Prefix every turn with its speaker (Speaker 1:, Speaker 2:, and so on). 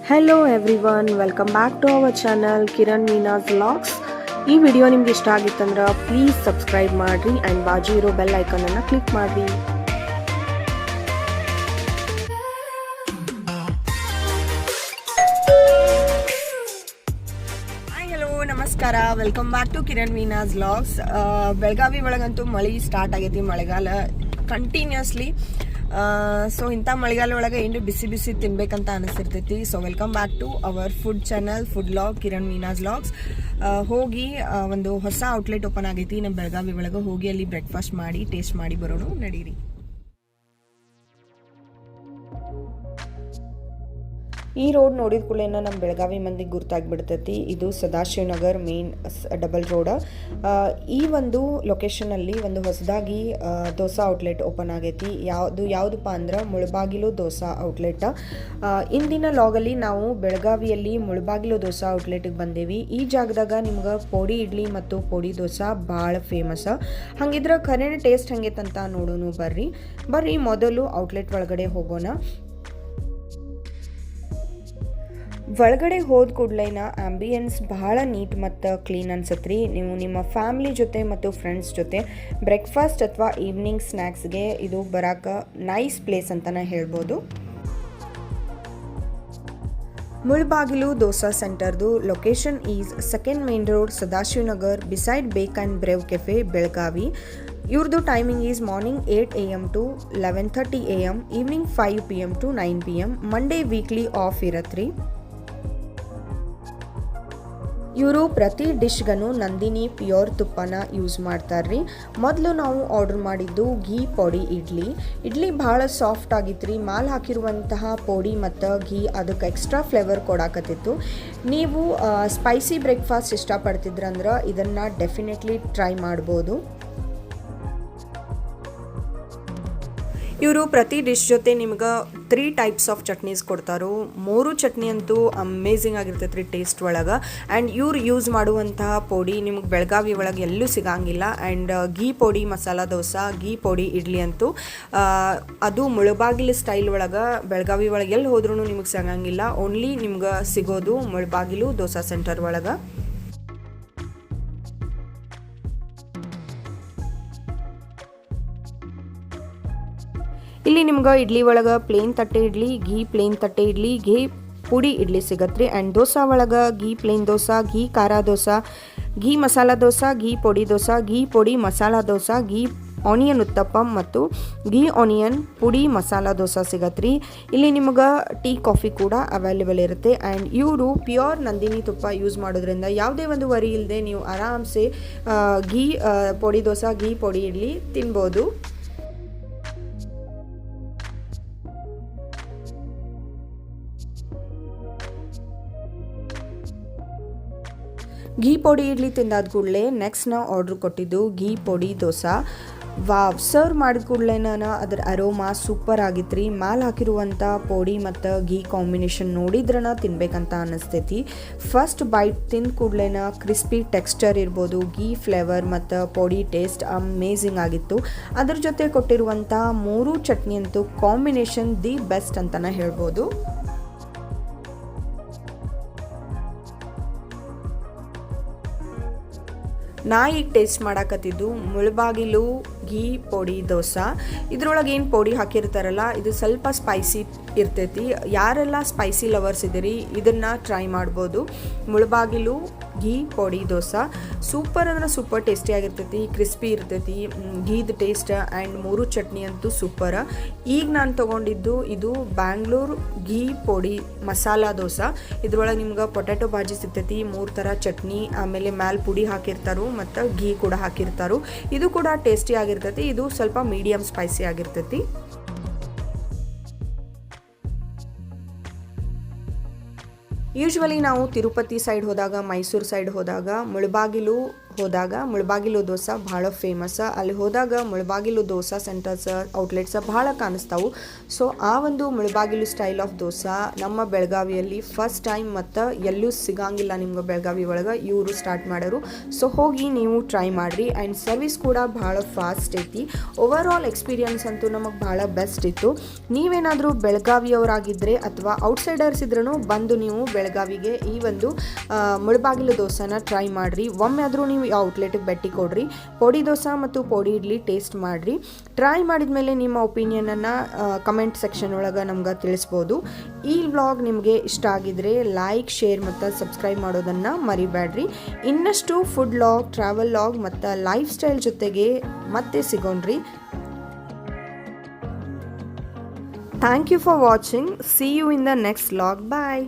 Speaker 1: Hello everyone, welcome back to our channel Kiran Meena's vlogs. ಈ video ನಿಮ್ಗೆ ಇಷ್ಟ ಆಗಿತ್ತಂದ್ರೆ ಪ್ಲೀಸ್ ಸಬ್ಸ್ಕ್ರೈಬ್ ಮಾಡಿರಿ ಆ್ಯಂಡ್ ಬಾಜು ಇರೋ ಬೆಲ್ ಐಕನನ್ನು ಕ್ಲಿಕ್ ಮಾಡಿರಿ. ಹಾಯ್, ಹಲೋ, ನಮಸ್ಕಾರ. Welcome back to Kiran Meena's vlogs. Belagavi ಒಳಗಂತೂ ಮಳೆ ಸ್ಟಾರ್ಟ್ ಆಗೈತಿ. ಮಳೆಗಾಲ ಕಂಟಿನ್ಯೂಸ್ಲಿ. ಸೊ ಇಂಥ ಮಳೆಗಾಲ ಒಳಗೆ ಏನು ಬಿಸಿ ಬಿಸಿ ತಿನ್ಬೇಕಂತ ಅನಿಸ್ತಿರ್ತೈತಿ. So welcome back to our food channel food log Kiran Meena's vlogs. ಹೋಗಿ ಒಂದು ಹೊಸ ಔಟ್ಲೆಟ್ ಓಪನ್ ಆಗೈತಿ ನಮ್ಮ ಬೆಳಗಾವಿ ಒಳಗೆ. ಹೋಗಿ ಅಲ್ಲಿ ಬ್ರೇಕ್ಫಾಸ್ಟ್ ಮಾಡಿ ಟೇಸ್ಟ್ ಮಾಡಿ ಬರೋಣ, ನಡೀರಿ. ಈ ರೋಡ್ ನೋಡಿದ ಕೂಡಲೇ ನಮ್ಮ ಬೆಳಗಾವಿ ಮಂದಿಗೆ ಗುರ್ತಾಗ್ಬಿಡ್ತೈತಿ. ಇದು ಸದಾಶಿವನಗರ್ ಮೇನ್ ಡಬಲ್ ರೋಡ್. ಈ ಒಂದು ಲೊಕೇಶನಲ್ಲಿ ಒಂದು ಹೊಸದಾಗಿ ದೋಸಾ ಔಟ್ಲೆಟ್ ಓಪನ್ ಆಗೈತಿ. ಯಾವುದಪ್ಪ ಅಂದ್ರೆ ಮುಳಬಾಗಿಲು ದೋಸಾ ಔಟ್ಲೆಟ್. ಇಂದಿನ ಲಾಗಲ್ಲಿ ನಾವು ಬೆಳಗಾವಿಯಲ್ಲಿ ಮುಳಬಾಗಿಲು ದೋಸಾ ಔಟ್ಲೆಟ್ಗೆ ಬಂದೇವಿ. ಈ ಜಾಗದಾಗ ನಿಮ್ಗೆ ಪೋಡಿ ಇಡ್ಲಿ ಮತ್ತು ಪೋಡಿ ದೋಸಾ ಭಾಳ ಫೇಮಸ್. ಹಂಗಿದ್ರೆ ಖರೇನ ಟೇಸ್ಟ್ ಹಂಗೈತಂತ ನೋಡೋಣ. ಬರ್ರಿ ಮೊದಲು ಔಟ್ಲೆಟ್ ಒಳಗಡೆ ಹೋಗೋಣ. ಒಳಗಡೆ ಹೋದ ಕೂಡಲೇನ ಆಂಬಿಯನ್ಸ್ ಭಾಳ ನೀಟ್ ಮತ್ತು ಕ್ಲೀನ್ ಅನ್ಸತ್ರಿ. ನೀವು ನಿಮ್ಮ ಫ್ಯಾಮ್ಲಿ ಜೊತೆ ಮತ್ತು ಫ್ರೆಂಡ್ಸ್ ಜೊತೆ ಬ್ರೇಕ್ಫಾಸ್ಟ್ ಅಥವಾ ಈವ್ನಿಂಗ್ ಸ್ನ್ಯಾಕ್ಸ್ಗೆ ಇದು ಬರಾಕ ನೈಸ್ ಪ್ಲೇಸ್ ಅಂತಲೇ ಹೇಳ್ಬೋದು. ಮುಳಬಾಗಿಲು ದೋಸಾ ಸೆಂಟರ್ದು location is second main road, Sadashivnagar, beside bake and brave cafe, Belagavi. ಇವ್ರದ್ದು timing is morning 8 AM to 11:30 AM, evening 5 PM to 9 PM. Monday weekly off ಇರತ್ರಿ. ಇವರು ಪ್ರತಿ ಡಿಶ್ಗೂ ನಂದಿನಿ ಪ್ಯೂರ್ ತುಪ್ಪನ ಯೂಸ್ ಮಾಡ್ತಾರ್ರಿ. ಮೊದಲು ನಾವು ಆರ್ಡರ್ ಮಾಡಿದ್ದು ಘೀ ಪೊಡಿ ಇಡ್ಲಿ ಭಾಳ ಸಾಫ್ಟ್ ಆಗಿತ್ತು ರೀ. ಮಾಲ್ ಹಾಕಿರುವಂತಹ ಪೊಡಿ ಮತ್ತು ಘೀ ಅದಕ್ಕೆ ಎಕ್ಸ್ಟ್ರಾ ಫ್ಲೇವರ್ ಕೊಡಾಕತ್ತಿತ್ತು. ನೀವು ಸ್ಪೈಸಿ ಬ್ರೇಕ್ಫಾಸ್ಟ್ ಇಷ್ಟಪಡ್ತಿದ್ರಂದ್ರೆ ಇದನ್ನು ಡೆಫಿನೆಟ್ಲಿ ಟ್ರೈ ಮಾಡ್ಬೋದು. ಇವರು ಪ್ರತಿ ಡಿಶ್ ಜೊತೆ ನಿಮ್ಗೆ 3 ಟೈಪ್ಸ್ ಆಫ್ ಚಟ್ನೀಸ್ ಕೊಡ್ತಾರೋ. 3 ಚಟ್ನಿ ಅಂತೂ ಅಮೇಝಿಂಗ್ ಆಗಿರ್ತೈತೆ ರೀ ಟೇಸ್ಟ್ ಒಳಗೆ. ಆ್ಯಂಡ್ ಇವ್ರು ಯೂಸ್ ಮಾಡುವಂತಹ ಪೊಡಿ ನಿಮ್ಗೆ ಬೆಳಗಾವಿ ಒಳಗೆ ಎಲ್ಲೂ ಸಿಗಂಗಿಲ್ಲ. ಆ್ಯಂಡ್ ಘೀ ಪೊಡಿ ಮಸಾಲ ದೋಸೆ, ಘೀ ಪೊಡಿ ಇಡ್ಲಿ ಅಂತೂ ಅದು ಮುಳಬಾಗಿಲು ಸ್ಟೈಲ್ ಒಳಗೆ ಬೆಳಗಾವಿ ಒಳಗೆ ಎಲ್ಲಿ ಹೋದ್ರೂ ನಿಮಗೆ ಸಿಗಂಗಿಲ್ಲ. ಓನ್ಲಿ ನಿಮ್ಗೆ ಸಿಗೋದು ಮುಳಬಾಗಿಲು ದೋಸಾ ಸೆಂಟರ್ ಒಳಗೆ. ಇಲ್ಲಿ ನಿಮ್ಗೆ ಇಡ್ಲಿ ಒಳಗೆ ಪ್ಲೇನ್ ತಟ್ಟೆ ಇಡ್ಲಿ, ಘೀ ಪ್ಲೇನ್ ತಟ್ಟೆ ಇಡ್ಲಿ, ಘೀ ಪುಡಿ ಇಡ್ಲಿ ಸಿಗತ್ರಿ. ಆ್ಯಂಡ್ ದೋಸಾ ಒಳಗೆ ಘೀ ಪ್ಲೇನ್ ದೋಸಾ, ಘೀ ಖಾರ ದೋಸಾ, ಘೀ ಮಸಾಲ ದೋಸಾ, ಘೀ ಪೊಡಿ ದೋಸಾ, ಘೀ ಪೊಡಿ ಮಸಾಲ ದೋಸಾ, ಘೀ ಆನಿಯನ್ ಉತ್ತಪ್ಪಂ ಮತ್ತು ಘೀ ಆನಿಯನ್ ಪುಡಿ ಮಸಾಲ ದೋಸಾ ಸಿಗತ್ರಿ. ಇಲ್ಲಿ ನಿಮ್ಗೆ ಟೀ ಕಾಫಿ ಕೂಡ ಅವೈಲೇಬಲ್ ಇರುತ್ತೆ. ಆ್ಯಂಡ್ ಇವರು ಪ್ಯೂರ್ ನಂದಿನಿ ತುಪ್ಪ ಯೂಸ್ ಮಾಡೋದ್ರಿಂದ ಯಾವುದೇ ಒಂದು ವರಿ ಇಲ್ಲದೆ ನೀವು ಆರಾಮ್ಸೆ ಘೀ ಪೊಡಿ ದೋಸಾ, ಘೀ ಪೊಡಿ ಇಡ್ಲಿ ತಿನ್ಬೋದು. ಘೀ ಪೊಡಿ ಇಡ್ಲಿ ತಿಂದಾದ ಕೂಡಲೇ ನೆಕ್ಸ್ಟ್ ನಾವು ಆರ್ಡ್ರ್ ಕೊಟ್ಟಿದ್ದು ಘೀ ಪೊಡಿ ದೋಸಾ. ವಾವ್! ಸರ್ವ್ ಮಾಡಿದ ಕೂಡಲೇನ ಅದರ ಅರೋಮಾ ಸೂಪರ್ ಆಗಿತ್ತು ರೀ. ಮ್ಯಾಲೆ ಹಾಕಿರುವಂಥ ಪೊಡಿ ಮತ್ತು ಘೀ ಕಾಂಬಿನೇಷನ್ ನೋಡಿದ್ರನ ತಿನ್ಬೇಕಂತ ಅನ್ನಿಸ್ತೈತಿ. ಫಸ್ಟ್ ಬೈಟ್ ತಿಂದ ಕೂಡಲೇನ ಕ್ರಿಸ್ಪಿ ಟೆಕ್ಸ್ಚರ್ ಇರ್ಬೋದು, ಘೀ ಫ್ಲೇವರ್ ಮತ್ತು ಪೊಡಿ ಟೇಸ್ಟ್ ಅಮೇಝಿಂಗ್ ಆಗಿತ್ತು. ಅದ್ರ ಜೊತೆ ಕೊಟ್ಟಿರುವಂಥ 3 ಚಟ್ನಿ ಅಂತೂ ಕಾಂಬಿನೇಷನ್ ದಿ ಬೆಸ್ಟ್ ಅಂತಲೇ ಹೇಳ್ಬೋದು. ನಾ ಈಗ ಟೇಸ್ಟ್ ಮಾಡಾಕತ್ತಿದ್ದು ಮುಳಬಾಗಿಲು ಘೀ ಪೊಡಿ ದೋಸಾ. ಇದ್ರೊಳಗೆ ಏನು ಪೊಡಿ ಹಾಕಿರ್ತಾರಲ್ಲ ಇದು ಸ್ವಲ್ಪ ಸ್ಪೈಸಿ ಇರ್ತೈತಿ. ಯಾರೆಲ್ಲ ಸ್ಪೈಸಿ ಲವರ್ಸ್ ಇದ್ದೀರಿ ಇದನ್ನು ಟ್ರೈ ಮಾಡ್ಬೋದು. ಮುಳಬಾಗಿಲು ಘೀ ಪೊಡಿ ದೋಸಾ ಸೂಪರ್ ಅಂದ್ರೆ ಸೂಪರ್ ಟೇಸ್ಟಿ ಆಗಿರ್ತೈತಿ, ಕ್ರಿಸ್ಪಿ ಇರ್ತೈತಿ, ಘೀದ ಟೇಸ್ಟ್. ಆ್ಯಂಡ್ 3 ಚಟ್ನಿ ಅಂತೂ ಸೂಪರ್. ಈಗ ನಾನು ತೊಗೊಂಡಿದ್ದು ಇದು ಬ್ಯಾಂಗ್ಳೂರು ಘೀ ಪೊಡಿ ಮಸಾಲ ದೋಸಾ. ಇದ್ರೊಳಗೆ ನಿಮ್ಗೆ ಪೊಟ್ಯಾಟೊ ಭಾಜಿ ಸಿಗ್ತೈತಿ, 3 ಥರ ಚಟ್ನಿ, ಆಮೇಲೆ ಮ್ಯಾಲ್ ಪುಡಿ ಹಾಕಿರ್ತಾರೋ ಮತ್ತು ಘೀ ಕೂಡ ಹಾಕಿರ್ತಾರೋ. ಇದು ಕೂಡ ಟೇಸ್ಟಿ ಆಗಿರ್ತೈತಿ. ಇದು ಸ್ವಲ್ಪ ಮೀಡಿಯಮ್ ಸ್ಪೈಸಿ ಆಗಿರ್ತೈತಿ. ಯೂಶ್ವಲಿ ನಾವು ತಿರುಪತಿ ಸೈಡ್ ಹೋದಾಗ, ಮೈಸೂರು ಸೈಡ್ ಹೋದಾಗ ಮುಳಬಾಗಿಲು ಹೋದಾಗ ಮುಳಬಾಗಿಲು ದೋಸೆ ಭಾಳ ಫೇಮಸ್. ಅಲ್ಲಿ ಹೋದಾಗ ಮುಳಬಾಗಿಲು ದೋಸೆ ಸೆಂಟರ್ಸ್ ಔಟ್ಲೆಟ್ಸ್ ಭಾಳ ಕಾಣಿಸ್ತಾವು. ಸೊ ಆ ಒಂದು ಮುಳಬಾಗಿಲು ಸ್ಟೈಲ್ ಆಫ್ ದೋಸೆ ನಮ್ಮ ಬೆಳಗಾವಿಯಲ್ಲಿ ಫಸ್ಟ್ ಟೈಮ್ ಮತ್ತು ಎಲ್ಲೂ ಸಿಗಂಗಿಲ್ಲ ನಿಮ್ಗೆ ಬೆಳಗಾವಿ ಒಳಗೆ, ಇವರು ಸ್ಟಾರ್ಟ್ ಮಾಡೋರು. ಸೊ ಹೋಗಿ ನೀವು ಟ್ರೈ ಮಾಡಿರಿ. ಆ್ಯಂಡ್ ಸರ್ವಿಸ್ ಕೂಡ ಭಾಳ ಫಾಸ್ಟ್ ಐತಿ. ಓವರ್ ಆಲ್ ಎಕ್ಸ್ಪೀರಿಯನ್ಸ್ ಅಂತೂ ನಮಗೆ ಭಾಳ ಬೆಸ್ಟ್ ಇತ್ತು. ನೀವೇನಾದರೂ ಬೆಳಗಾವಿಯವರಾಗಿದ್ದರೆ ಅಥವಾ ಔಟ್ಸೈಡರ್ಸ್ ಇದ್ರೂ ಬಂದು ನೀವು ಬೆಳಗಾವಿಗೆ ಈ ಒಂದು ಮುಳಬಾಗಿಲು ದೋಸೆನ ಟ್ರೈ ಮಾಡಿರಿ. ಒಮ್ಮೆ ಆದರೂ ನೀವು ಔಟ್ಲೆಟಿಗೆ ಭೇಟಿ ಕೊಡ್ರಿ. ಪೋಡಿ ದೋಸೆ ಮತ್ತು ಪೋಡಿ ಇಡ್ಲಿ ಟೇಸ್ಟ್ ಮಾಡಿರಿ. ಟ್ರೈ ಮಾಡಿದ ಮೇಲೆ ನಿಮ್ಮ ಒಪಿನಿಯನನ್ನು ಕಮೆಂಟ್ ಸೆಕ್ಷನ್ ಒಳಗೆ ನಮ್ಗೆ ತಿಳಿಸ್ಬೋದು. ಈ ವ್ಲಾಗ್ ನಿಮಗೆ ಇಷ್ಟ ಆಗಿದ್ರೆ ಲೈಕ್, ಶೇರ್ ಮತ್ತು ಸಬ್ಸ್ಕ್ರೈಬ್ ಮಾಡೋದನ್ನು ಮರಿಬೇಡ್ರಿ. ಇನ್ನಷ್ಟು ಫುಡ್ ಲಾಗ್, ಟ್ರಾವೆಲ್ ಲಾಗ್ ಮತ್ತು ಲೈಫ್ ಸ್ಟೈಲ್ ಜೊತೆಗೆ ಮತ್ತೆ ಸಿಗೋಣ್ರಿ. Thank you for watching. See you in the next vlog. Bye.